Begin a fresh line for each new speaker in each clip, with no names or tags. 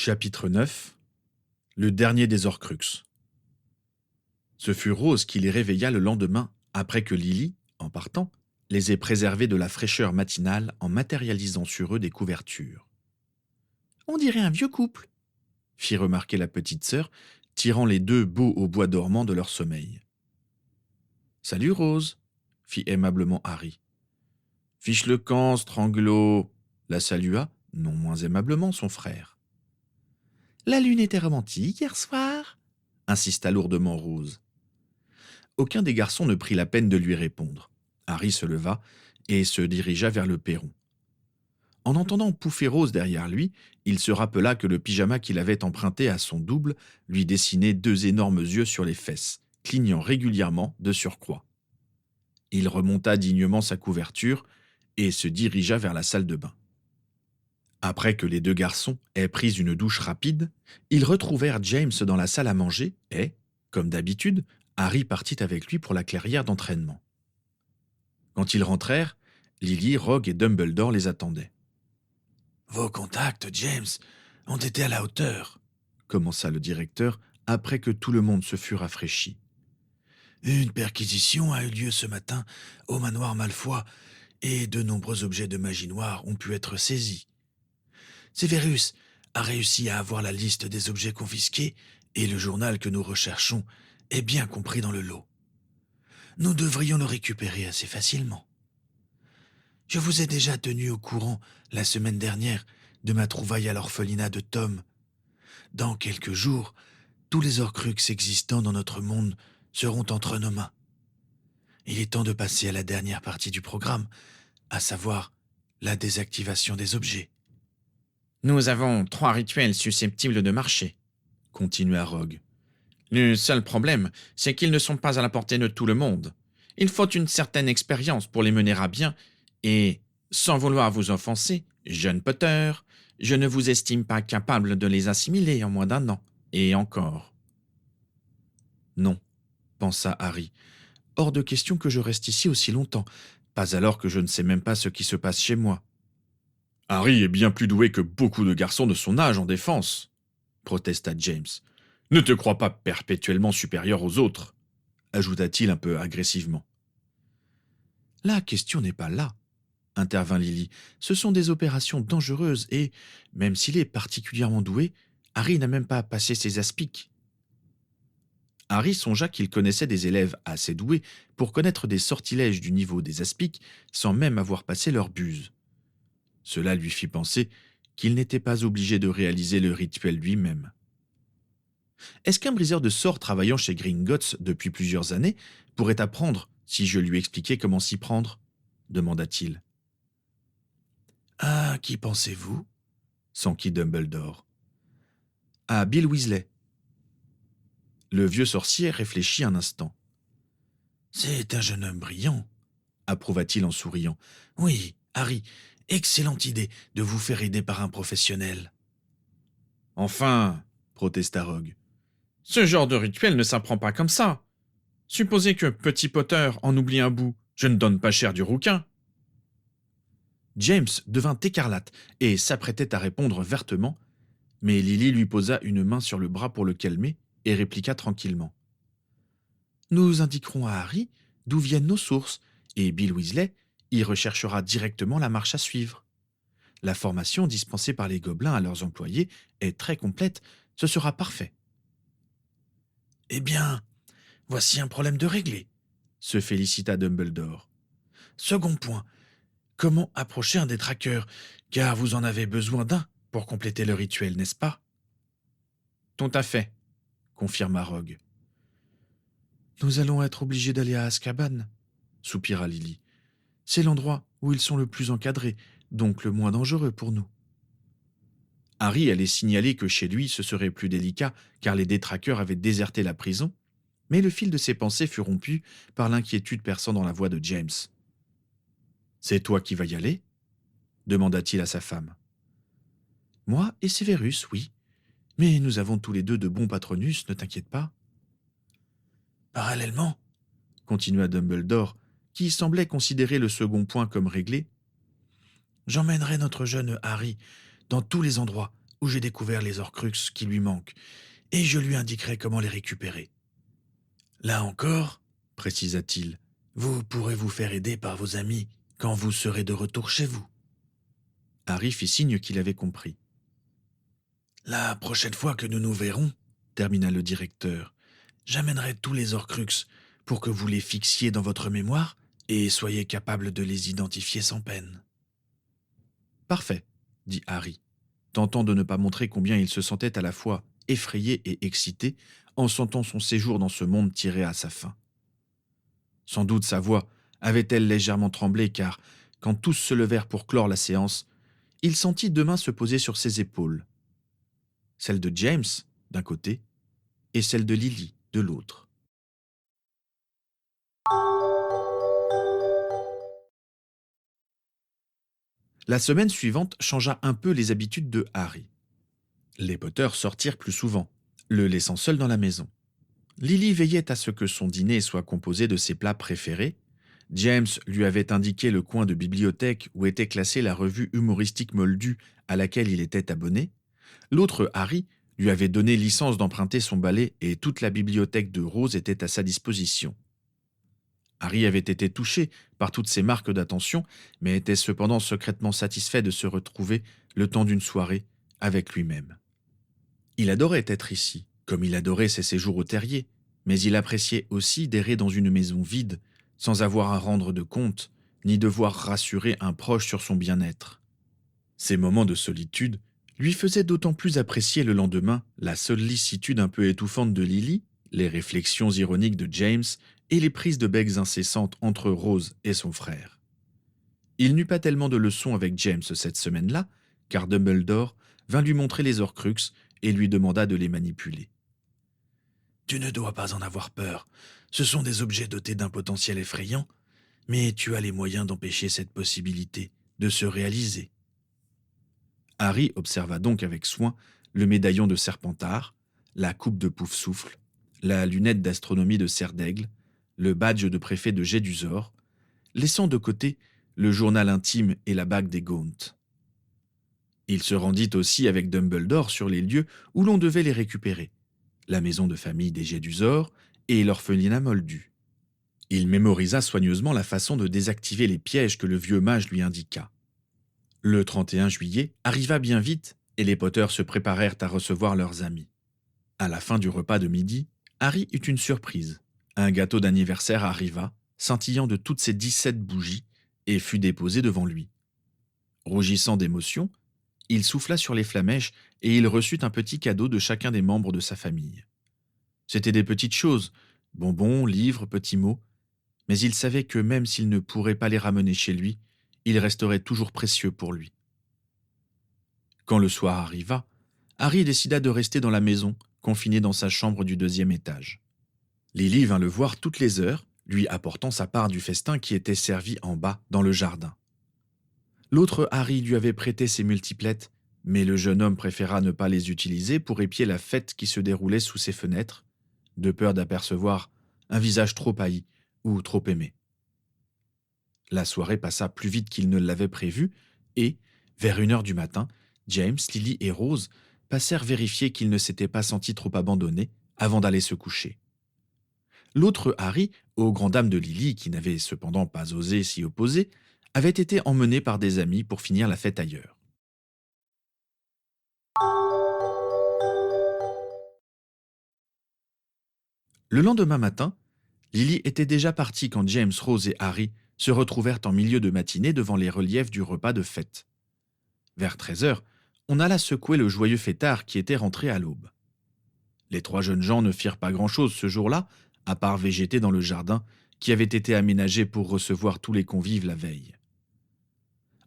Chapitre 9. Le dernier des Horcruxes. Ce fut Rose qui les réveilla le lendemain, après que Lily, en partant, les ait préservés de la fraîcheur matinale en matérialisant sur eux des couvertures. On dirait un vieux couple, fit remarquer la petite sœur, tirant les deux beaux au bois dormant de leur sommeil. Salut Rose, fit aimablement Harry. Fiche le camp, Stranglo, la salua, non moins aimablement, son frère. La lune était romantique hier soir, insista lourdement Rose. Aucun des garçons ne prit la peine de lui répondre. Harry se leva et se dirigea vers le perron. En entendant pouffer Rose derrière lui, il se rappela que le pyjama qu'il avait emprunté à son double lui dessinait deux énormes yeux sur les fesses, clignant régulièrement de surcroît. Il remonta dignement sa couverture et se dirigea vers la salle de bain. Après que les deux garçons aient pris une douche rapide, ils retrouvèrent James dans la salle à manger et, comme d'habitude, Harry partit avec lui pour la clairière d'entraînement. Quand ils rentrèrent, Lily, Rogue et Dumbledore les attendaient. « Vos contacts, James, ont été à la hauteur, » commença le directeur après que tout le monde se fut rafraîchi. « Une perquisition a eu lieu ce matin au manoir Malfoy et de nombreux objets de magie noire ont pu être saisis. Severus a réussi à avoir la liste des objets confisqués et le journal que nous recherchons est bien compris dans le lot. Nous devrions le récupérer assez facilement. Je vous ai déjà tenu au courant la semaine dernière de ma trouvaille à l'orphelinat de Tom. Dans quelques jours, tous les Horcruxes existants dans notre monde seront entre nos mains. Il est temps de passer à la dernière partie du programme, à savoir la désactivation des objets.
Nous avons 3 rituels susceptibles de marcher,
Continua Rogue.
Le seul problème, c'est qu'ils ne sont pas à la portée de tout le monde. Il faut une certaine expérience pour les mener à bien, et, sans vouloir vous offenser, jeune Potter, je ne vous estime pas capable de les assimiler en moins d'1 an, et encore.
Non, pensa Harry. Hors de question que je reste ici aussi longtemps, pas alors que je ne sais même pas ce qui se passe chez moi.
Harry est bien plus doué que beaucoup de garçons de son âge en défense, protesta James. Ne te crois pas perpétuellement supérieur aux autres, ajouta-t-il un peu agressivement.
La question n'est pas là, intervint Lily. Ce sont des opérations dangereuses et, même s'il est particulièrement doué, Harry n'a même pas passé ses aspics. Harry songea qu'il connaissait des élèves assez doués pour connaître des sortilèges du niveau des aspics sans même avoir passé leur buse. Cela lui fit penser qu'il n'était pas obligé de réaliser le rituel lui-même. Est-ce qu'un briseur de sorts travaillant chez Gringotts depuis plusieurs années pourrait apprendre si je lui expliquais comment s'y prendre ? Demanda-t-il. À qui pensez-vous ? S'enquit Dumbledore. À Bill Weasley. Le vieux sorcier réfléchit un instant. C'est un jeune homme brillant, approuva-t-il en souriant. Oui, Harry, excellente idée de vous faire aider par un professionnel.
Enfin, protesta Rogue, ce genre de rituel ne s'apprend pas comme ça. Supposez que Petit Potter en oublie un bout, je ne donne pas cher du rouquin.
James devint écarlate et s'apprêtait à répondre vertement, mais Lily lui posa une main sur le bras pour le calmer et répliqua tranquillement. Nous indiquerons à Harry d'où viennent nos sources, et Bill Weasley y recherchera directement la marche à suivre. La formation dispensée par les gobelins à leurs employés est très complète, ce sera parfait. Eh bien, voici un problème de réglé, se félicita Dumbledore. Second point, comment approcher un des traqueurs, car vous en avez besoin d'un pour compléter le rituel, n'est-ce pas ? Tout à fait, confirma Rogue. Nous allons être obligés d'aller à Azkaban, soupira Lily. C'est l'endroit où ils sont le plus encadrés, donc le moins dangereux pour nous. Harry allait signaler que chez lui ce serait plus délicat car les détraqueurs avaient déserté la prison, mais le fil de ses pensées fut rompu par l'inquiétude perçant dans la voix de James. « C'est toi qui vas y aller ?» demanda-t-il à sa femme. « Moi et Severus, oui. Mais nous avons tous les deux de bons patronus, ne t'inquiète pas. » Parallèlement, continua Dumbledore, qui semblait considérer le second point comme réglé, j'emmènerai notre jeune Harry dans tous les endroits où j'ai découvert les Horcruxes qui lui manquent, et je lui indiquerai comment les récupérer. Là encore, précisa-t-il, vous pourrez vous faire aider par vos amis quand vous serez de retour chez vous.
Harry fit signe qu'il avait compris.
La prochaine fois que nous nous verrons, termina le directeur, j'amènerai tous les Horcruxes pour que vous les fixiez dans votre mémoire et soyez capable de les identifier sans peine.
Parfait, dit Harry, tentant de ne pas montrer combien il se sentait à la fois effrayé et excité en sentant son séjour dans ce monde tirer à sa fin. Sans doute sa voix avait-elle légèrement tremblé car, quand tous se levèrent pour clore la séance, il sentit deux mains se poser sur ses épaules. Celle de James, d'un côté, et celle de Lily, de l'autre. La semaine suivante changea un peu les habitudes de Harry. Les Potter sortirent plus souvent, le laissant seul dans la maison. Lily veillait à ce que son dîner soit composé de ses plats préférés. James lui avait indiqué le coin de bibliothèque où était classée la revue humoristique Moldu à laquelle il était abonné. L'autre, Harry, lui avait donné licence d'emprunter son balai et toute la bibliothèque de Rose était à sa disposition. Harry avait été touché par toutes ces marques d'attention, mais était cependant secrètement satisfait de se retrouver le temps d'une soirée avec lui-même. Il adorait être ici, comme il adorait ses séjours au terrier, mais il appréciait aussi d'errer dans une maison vide, sans avoir à rendre de compte, ni devoir rassurer un proche sur son bien-être. Ces moments de solitude lui faisaient d'autant plus apprécier le lendemain la sollicitude un peu étouffante de Lily, les réflexions ironiques de James et les prises de becs incessantes entre Rose et son frère. Il n'eut pas tellement de leçons avec James cette semaine-là, car Dumbledore vint lui montrer les Horcruxes et lui demanda de les manipuler.
« Tu ne dois pas en avoir peur. Ce sont des objets dotés d'un potentiel effrayant, mais tu as les moyens d'empêcher cette possibilité de se réaliser. »
Harry observa donc avec soin le médaillon de Serpentard, la coupe de Poufsouffle, la lunette d'astronomie de Serdaigle, le badge de préfet de Gédusor, laissant de côté le journal intime et la bague des Gaunt. Il se rendit aussi avec Dumbledore sur les lieux où l'on devait les récupérer, la maison de famille des Gédusor et l'orphelinat Moldu. Il mémorisa soigneusement la façon de désactiver les pièges que le vieux mage lui indiqua. Le 31 juillet arriva bien vite et les Potter se préparèrent à recevoir leurs amis. À la fin du repas de midi, Harry eut une surprise. Un gâteau d'anniversaire arriva, scintillant de toutes ses 17 bougies, et fut déposé devant lui. Rougissant d'émotion, il souffla sur les flamèches et il reçut un petit cadeau de chacun des membres de sa famille. C'étaient des petites choses, bonbons, livres, petits mots, mais il savait que même s'il ne pourrait pas les ramener chez lui, ils resteraient toujours précieux pour lui. Quand le soir arriva, Harry décida de rester dans la maison, confiné dans sa chambre du 2e étage. Lily vint le voir toutes les heures, lui apportant sa part du festin qui était servi en bas, dans le jardin. L'autre Harry lui avait prêté ses multiplettes, mais le jeune homme préféra ne pas les utiliser pour épier la fête qui se déroulait sous ses fenêtres, de peur d'apercevoir un visage trop haï ou trop aimé. La soirée passa plus vite qu'il ne l'avait prévu et, vers 1h du matin, James, Lily et Rose passèrent vérifier qu'ils ne s'étaient pas sentis trop abandonnés avant d'aller se coucher. L'autre Harry, aux grandes dames de Lily qui n'avait cependant pas osé s'y opposer, avait été emmené par des amis pour finir la fête ailleurs. Le lendemain matin, Lily était déjà partie quand James, Rose et Harry se retrouvèrent en milieu de matinée devant les reliefs du repas de fête. Vers 13h, on alla secouer le joyeux fêtard qui était rentré à l'aube. Les 3 jeunes gens ne firent pas grand-chose ce jour-là, à part végéter dans le jardin qui avait été aménagé pour recevoir tous les convives la veille.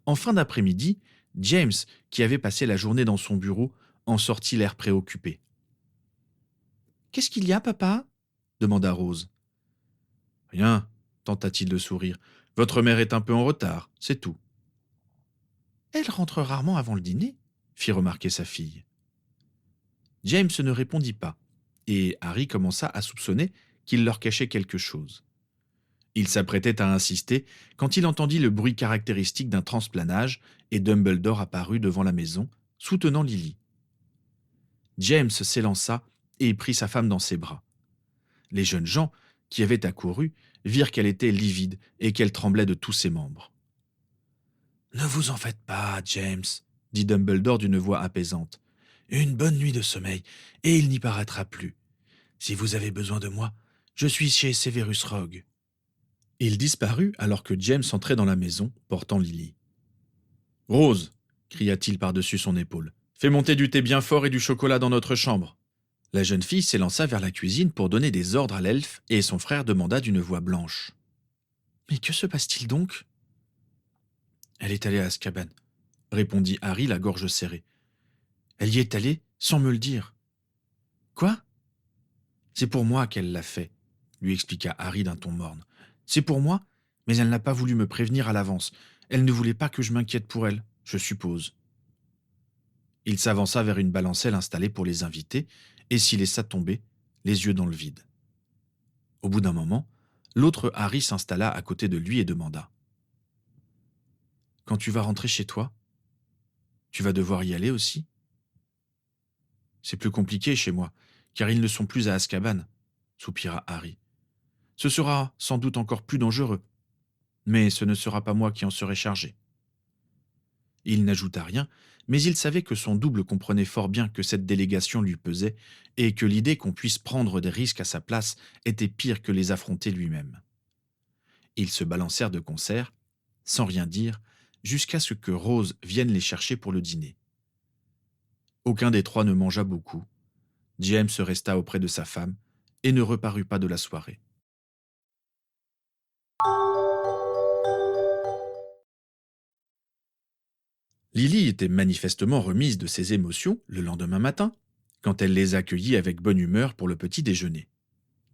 En fin d'après-midi, James, qui avait passé la journée dans son bureau, en sortit l'air préoccupé. « Qu'est-ce qu'il y a, papa ?» demanda Rose. « Rien, tenta-t-il de sourire. Votre mère est un peu en retard, c'est tout. »« Elle rentre rarement avant le dîner, » fit remarquer sa fille. James ne répondit pas, et Harry commença à soupçonner qu'il leur cachait quelque chose. Il s'apprêtait à insister quand il entendit le bruit caractéristique d'un transplanage et Dumbledore apparut devant la maison, soutenant Lily.
James s'élança et prit sa femme dans ses bras. Les jeunes gens, qui avaient accouru, virent qu'elle était livide et qu'elle tremblait de tous ses membres. « Ne vous en faites pas, James, dit Dumbledore d'une voix apaisante. Une bonne nuit de sommeil, et il n'y paraîtra plus. Si vous avez besoin de moi, je suis chez Severus Rogue. » Il disparut alors que James entrait dans la maison, portant Lily. « Rose !» cria-t-il par-dessus son épaule. « Fais monter du thé bien fort et du chocolat dans notre chambre. » La jeune fille s'élança vers la cuisine pour donner des ordres à l'elfe et son frère demanda d'une voix blanche. « Mais que se passe-t-il donc ?»« Elle est allée à Azkaban, » répondit Harry la gorge serrée. « Elle y est allée sans me le dire. »« Quoi ?»« C'est pour moi qu'elle l'a fait, » lui expliqua Harry d'un ton morne. « C'est pour moi, mais elle n'a pas voulu me prévenir à l'avance. Elle ne voulait pas que je m'inquiète pour elle, je suppose. » Il s'avança vers une balancelle installée pour les invités et s'y laissa tomber, les yeux dans le vide. Au bout d'un moment, l'autre Harry s'installa à côté de lui et demanda. « Quand tu vas rentrer chez toi, tu vas devoir y aller aussi ?»« C'est plus compliqué chez moi, car ils ne sont plus à Azkaban, » soupira Harry. « Ce sera sans doute encore plus dangereux, mais ce ne sera pas moi qui en serai chargé. » Il n'ajouta rien, mais il savait que son double comprenait fort bien que cette délégation lui pesait et que l'idée qu'on puisse prendre des risques à sa place était pire que les affronter lui-même. Ils se balancèrent de concert, sans rien dire, jusqu'à ce que Rose vienne les chercher pour le dîner. Aucun des trois ne mangea beaucoup. James resta auprès de sa femme et ne reparut pas de la soirée. Lily était manifestement remise de ses émotions le lendemain matin, quand elle les accueillit avec bonne humeur pour le petit déjeuner.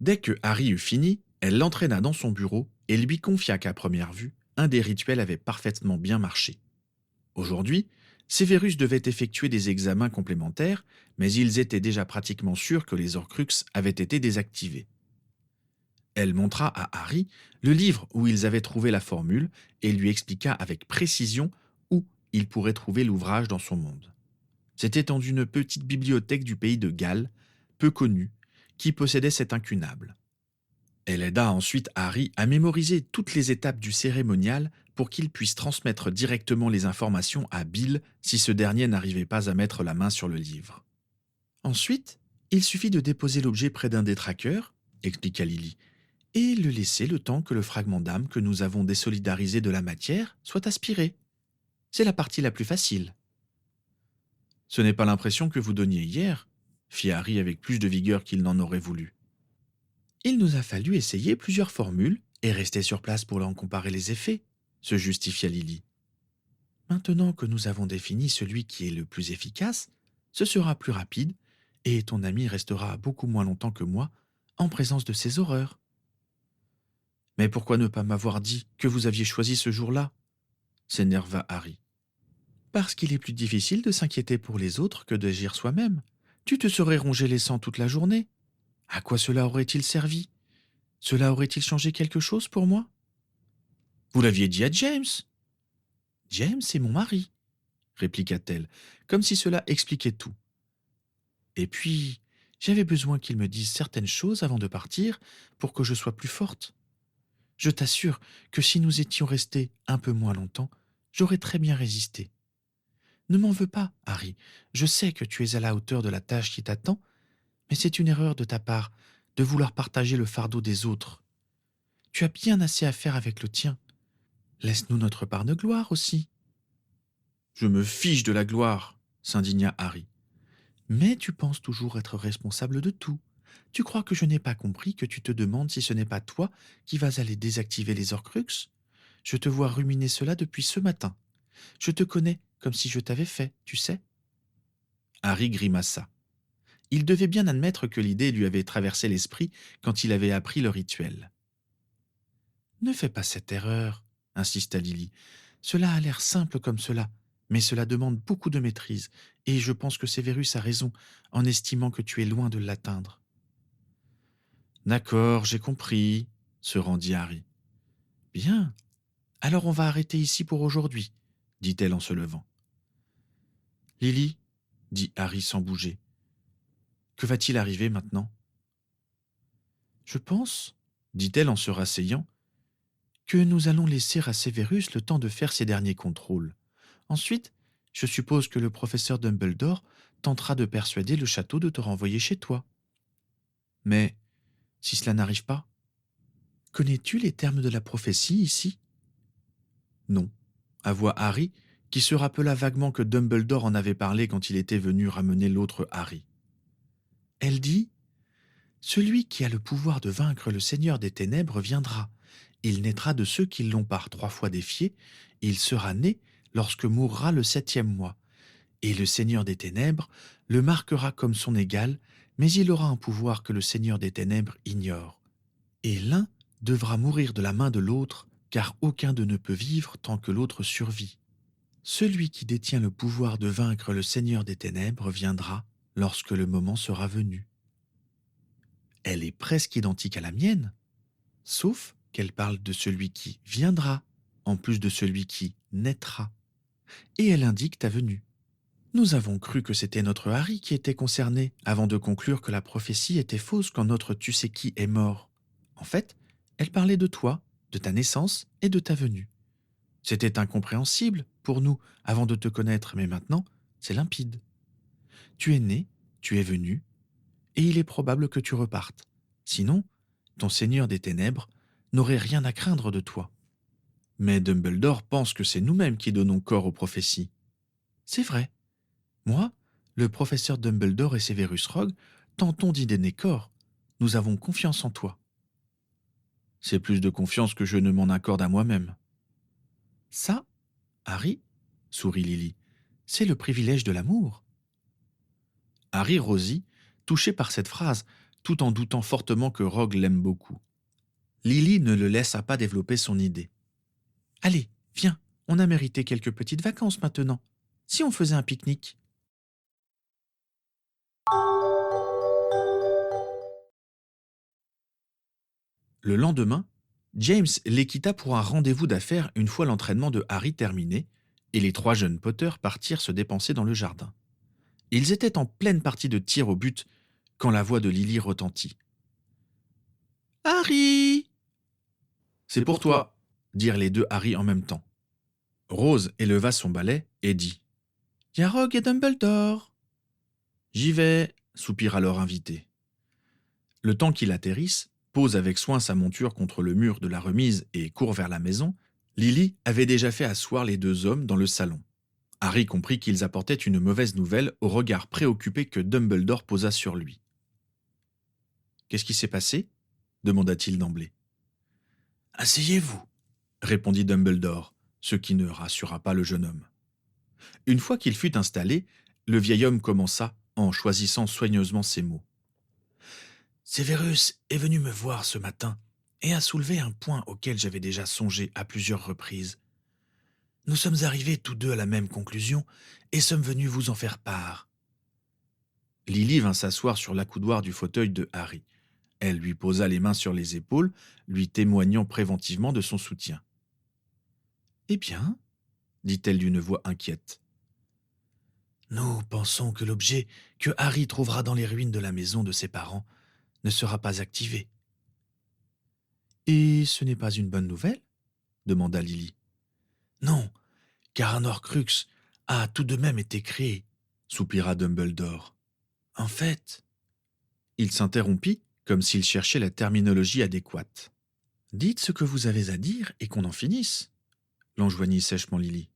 Dès que Harry eut fini, elle l'entraîna dans son bureau et lui confia qu'à première vue, un des rituels avait parfaitement bien marché. Aujourd'hui, Severus devait effectuer des examens complémentaires, mais ils étaient déjà pratiquement sûrs que les Horcruxes avaient été désactivés. Elle montra à Harry le livre où ils avaient trouvé la formule et lui expliqua avec précision où il pourrait trouver l'ouvrage dans son monde. C'était dans une petite bibliothèque du pays de Galles, peu connue, qui possédait cet incunable. Elle aida ensuite Harry à mémoriser toutes les étapes du cérémonial pour qu'il puisse transmettre directement les informations à Bill si ce dernier n'arrivait pas à mettre la main sur le livre. Ensuite, il suffit de déposer l'objet près d'un détraqueur, expliqua Lily, et le laisser le temps que le fragment d'âme que nous avons désolidarisé de la matière soit aspiré. C'est la partie la plus facile. « Ce n'est pas l'impression que vous donniez hier », fit Harry avec plus de vigueur qu'il n'en aurait voulu. « Il nous a fallu essayer plusieurs formules et rester sur place pour en comparer les effets », se justifia Lily. « Maintenant que nous avons défini celui qui est le plus efficace, ce sera plus rapide et ton ami restera beaucoup moins longtemps que moi en présence de ces horreurs. »« Mais pourquoi ne pas m'avoir dit que vous aviez choisi ce jour-là » s'énerva Harry. « Parce qu'il est plus difficile de s'inquiéter pour les autres que d'agir soi-même. Tu te serais rongé les sangs toute la journée. À quoi cela aurait-il servi? Cela aurait-il changé quelque chose pour moi? » « Vous l'aviez dit à James ?»« James est mon mari, » répliqua-t-elle, comme si cela expliquait tout. « Et puis, j'avais besoin qu'il me dise certaines choses avant de partir pour que je sois plus forte. Je t'assure que si nous étions restés un peu moins longtemps, j'aurais très bien résisté. Ne m'en veux pas, Harry, je sais que tu es à la hauteur de la tâche qui t'attend, mais c'est une erreur de ta part de vouloir partager le fardeau des autres. Tu as bien assez à faire avec le tien. Laisse-nous notre part de gloire aussi. »« Je me fiche de la gloire, » s'indigna Harry. « Mais tu penses toujours être responsable de tout. Tu crois que je n'ai pas compris que tu te demandes si ce n'est pas toi qui vas aller désactiver les Horcruxes? Je te vois ruminer cela depuis ce matin. Je te connais comme si je t'avais fait, tu sais. » Harry grimaça. Il devait bien admettre que l'idée lui avait traversé l'esprit quand il avait appris le rituel. « Ne fais pas cette erreur, » insista Lily. « Cela a l'air simple comme cela, mais cela demande beaucoup de maîtrise, et je pense que Severus a raison en estimant que tu es loin de l'atteindre. »« D'accord, j'ai compris, » se rendit Harry. « Bien, alors on va arrêter ici pour aujourd'hui, » dit-elle en se levant. « Lily, » dit Harry sans bouger, Que va-t-il arriver maintenant ? Je pense, dit-elle en se rasseyant, que nous allons laisser à Severus le temps de faire ses derniers contrôles. Ensuite, je suppose que le professeur Dumbledore tentera de persuader le château de te renvoyer chez toi. Mais, si cela n'arrive pas, connais-tu les termes de la prophétie ici ? Non, avoua Harry, qui se rappela vaguement que Dumbledore en avait parlé quand il était venu ramener l'autre Harry. Elle dit « Celui qui a le pouvoir de vaincre le Seigneur des Ténèbres viendra. Il naîtra de ceux qui l'ont par 3 fois défié, et il sera né lorsque mourra le 7e mois. Et le Seigneur des Ténèbres le marquera comme son égal, mais il aura un pouvoir que le Seigneur des Ténèbres ignore. Et l'un devra mourir de la main de l'autre, car aucun d'eux ne peut vivre tant que l'autre survit. Celui qui détient le pouvoir de vaincre le Seigneur des Ténèbres viendra lorsque le moment sera venu. » Elle est presque identique à la mienne, sauf qu'elle parle de celui qui viendra, en plus de celui qui naîtra. Et elle indique ta venue. Nous avons cru que c'était notre Harry qui était concerné, avant de conclure que la prophétie était fausse quand notre tu-sais-qui est mort. En fait, elle parlait de toi, de ta naissance et de ta venue. C'était incompréhensible pour nous avant de te connaître, mais maintenant, c'est limpide. Tu es né, tu es venu, et il est probable que tu repartes. Sinon, ton Seigneur des Ténèbres n'aurait rien à craindre de toi. Mais Dumbledore pense que c'est nous-mêmes qui donnons corps aux prophéties. C'est vrai. Moi, le professeur Dumbledore et Severus Rogue tentons d'y donner corps. Nous avons confiance en toi. C'est plus de confiance que je ne m'en accorde à moi-même. Ça, Harry, sourit Lily, c'est le privilège de l'amour. Harry rosit, touché par cette phrase, tout en doutant fortement que Rogue l'aime beaucoup. Lily ne le laissa pas développer son idée. « Allez, viens, on a mérité quelques petites vacances maintenant. Si on faisait un pique-nique ?» Le lendemain, James les quitta pour un rendez-vous d'affaires une fois l'entraînement de Harry terminé, et les 3 jeunes Potter partirent se dépenser dans le jardin. Ils étaient en pleine partie de tir au but quand la voix de Lily retentit. « Harry !»« C'est pour toi !» dirent les 2 Harry en même temps. Rose éleva son balai et dit « Y a Rogue et Dumbledore !»« J'y vais !» soupira leur invité. Le temps qu'il atterrisse, pose avec soin sa monture contre le mur de la remise et court vers la maison, Lily avait déjà fait asseoir les 2 hommes dans le salon. Harry comprit qu'ils apportaient une mauvaise nouvelle au regard préoccupé que Dumbledore posa sur lui. « Qu'est-ce qui s'est passé ?» demanda-t-il d'emblée. « Asseyez-vous » répondit Dumbledore, ce qui ne rassura pas le jeune homme. Une fois qu'il fut installé, le vieil homme commença en choisissant soigneusement ses mots. « Severus est venu me voir ce matin et a soulevé un point auquel j'avais déjà songé à plusieurs reprises. Nous sommes arrivés tous 2 à la même conclusion et sommes venus vous en faire part. » Lily vint s'asseoir sur l'accoudoir du fauteuil de Harry. Elle lui posa les mains sur les épaules, lui témoignant préventivement de son soutien. « Eh bien ?» dit-elle d'une voix inquiète. « Nous pensons que l'objet que Harry trouvera dans les ruines de la maison de ses parents ne sera pas activé. »« Et ce n'est pas une bonne nouvelle ?» demanda Lily. « Non, car un Horcrux a tout de même été créé, » soupira Dumbledore. « En fait... » Il s'interrompit comme s'il cherchait la terminologie adéquate. « Dites ce que vous avez à dire et qu'on en finisse, » l'enjoignit sèchement Lily.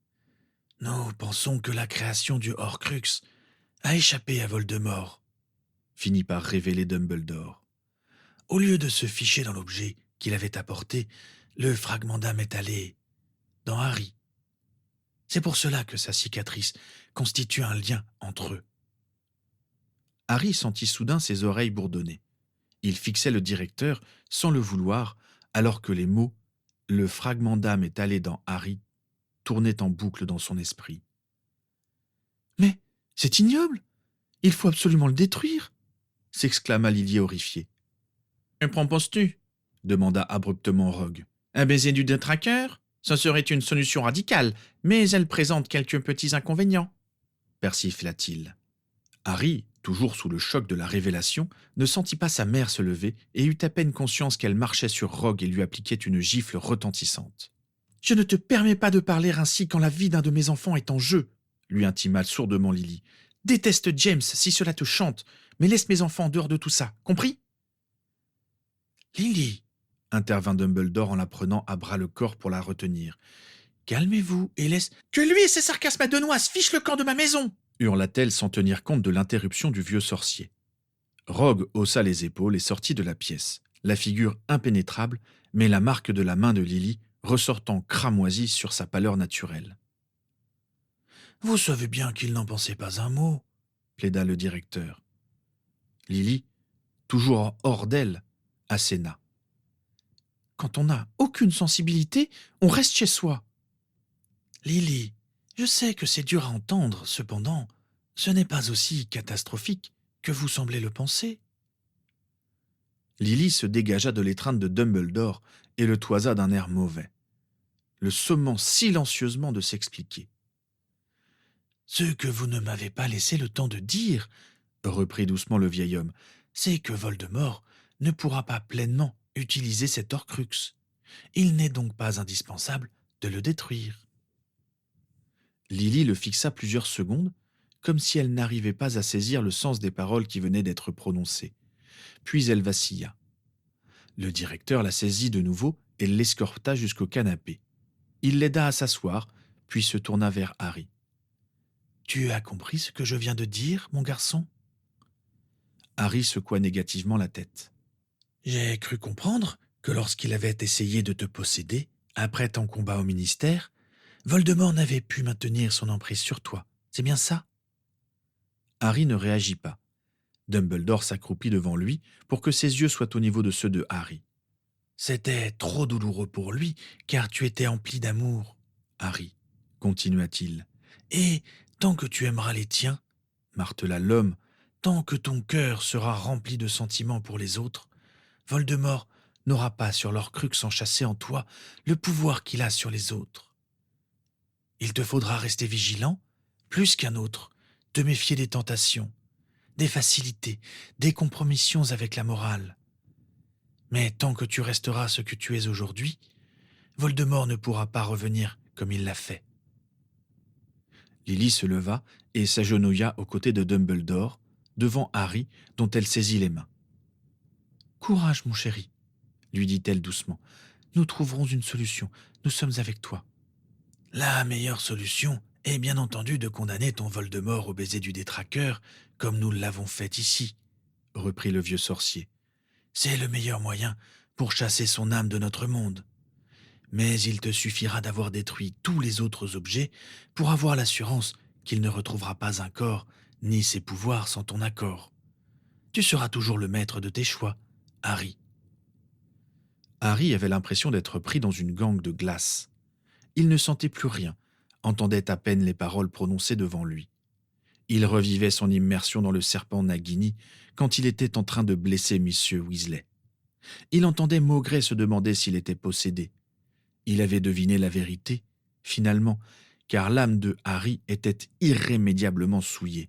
« Nous pensons que la création du Horcrux a échappé à Voldemort, » finit par révéler Dumbledore. « Au lieu de se ficher dans l'objet qu'il avait apporté, le fragment d'âme est allé dans Harry. C'est pour cela que sa cicatrice constitue un lien entre eux. » Harry sentit soudain ses oreilles bourdonner. Il fixait le directeur sans le vouloir, alors que les mots « le fragment d'âme est allé dans Harry » tournaient en boucle dans son esprit. « Mais c'est ignoble! Il faut absolument le détruire !» s'exclama Lily horrifiée. «
Que proposes-tu » demanda abruptement Rogue. « Un baiser du détraqueur ? Ce serait une solution radicale, mais elle présente quelques petits inconvénients. »
persifla-t-il. Harry, toujours sous le choc de la révélation, ne sentit pas sa mère se lever et eut à peine conscience qu'elle marchait sur Rogue et lui appliquait une gifle retentissante. « Je ne te permets pas de parler ainsi quand la vie d'un de mes enfants est en jeu !» lui intima sourdement Lily. « Déteste James si cela te chante, mais laisse mes enfants en dehors de tout ça, compris ?» « Lily !» intervint Dumbledore en la prenant à bras le corps pour la retenir. « Calmez-vous et laisse... »« Que lui et ses sarcasmes à deux noises fichent le camp de ma maison !» hurla-t-elle sans tenir compte de l'interruption du vieux sorcier. Rogue haussa les épaules et sortit de la pièce, la figure impénétrable, mais la marque de la main de Lily ressortant cramoisie sur sa pâleur naturelle. « Vous savez bien qu'il n'en pensait pas un mot, » plaida le directeur. Lily, toujours hors d'elle, asséna. « Quand on n'a aucune sensibilité, on reste chez soi. »« Lily, je sais que c'est dur à entendre, cependant, ce n'est pas aussi catastrophique que vous semblez le penser. » Lily se dégagea de l'étreinte de Dumbledore et le toisa d'un air mauvais, le sommant silencieusement de s'expliquer. « Ce que vous ne m'avez pas laissé le temps de dire, reprit doucement le vieil homme, c'est que Voldemort ne pourra pas pleinement utiliser cet Horcrux. Il n'est donc pas indispensable de le détruire. » Lily le fixa plusieurs secondes, comme si elle n'arrivait pas à saisir le sens des paroles qui venaient d'être prononcées. Puis elle vacilla. Le directeur la saisit de nouveau et l'escorta jusqu'au canapé. Il l'aida à s'asseoir, puis se tourna vers Harry. « Tu as compris ce que je viens de dire, mon garçon ?» Harry secoua négativement la tête. « J'ai cru comprendre que lorsqu'il avait essayé de te posséder, après ton combat au ministère, Voldemort n'avait pu maintenir son emprise sur toi. C'est bien ça ?» Harry ne réagit pas. Dumbledore s'accroupit devant lui pour que ses yeux soient au niveau de ceux de Harry. « C'était trop douloureux pour lui, car tu étais empli d'amour, Harry, » continua-t-il. « Et tant que tu aimeras les tiens, martela l'homme, tant que ton cœur sera rempli de sentiments pour les autres, Voldemort n'aura pas sur l'Horcrux enchâssé en toi le pouvoir qu'il a sur les autres. Il te faudra rester vigilant, plus qu'un autre, te méfier des tentations, des facilités, des compromissions avec la morale. Mais tant que tu resteras ce que tu es aujourd'hui, Voldemort ne pourra pas revenir comme il l'a fait. » Lily se leva et s'agenouilla aux côtés de Dumbledore, devant Harry, dont elle saisit les mains. « Courage, mon chéri, » lui dit-elle doucement. « Nous trouverons une solution. Nous sommes avec toi. » « La meilleure solution est bien entendu de condamner ton Voldemort au baiser du détraqueur, comme nous l'avons fait ici, » reprit le vieux sorcier. « C'est le meilleur moyen pour chasser son âme de notre monde. Mais il te suffira d'avoir détruit tous les autres objets pour avoir l'assurance qu'il ne retrouvera pas un corps ni ses pouvoirs sans ton accord. Tu seras toujours le maître de tes choix, Harry. » Harry avait l'impression d'être pris dans une gangue de glace. Il ne sentait plus rien, entendait à peine les paroles prononcées devant lui. Il revivait son immersion dans le serpent Nagini quand il était en train de blesser Monsieur Weasley. Il entendait Maugrey se demander s'il était possédé. Il avait deviné la vérité, finalement, car l'âme de Harry était irrémédiablement souillée.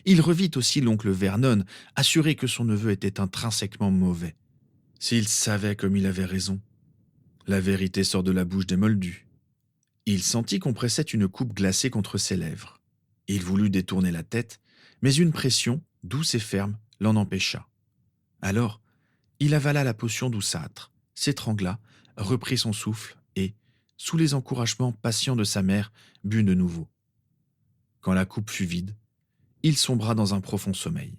Il revit aussi l'oncle Vernon, assuré que son neveu était intrinsèquement mauvais. S'il savait comme il avait raison. La vérité sort de la bouche des moldus. Il sentit qu'on pressait une coupe glacée contre ses lèvres. Il voulut détourner la tête, mais une pression, douce et ferme, l'en empêcha. Alors, il avala la potion douceâtre, s'étrangla, reprit son souffle et, sous les encouragements patients de sa mère, but de nouveau. Quand la coupe fut vide, il sombra dans un profond sommeil.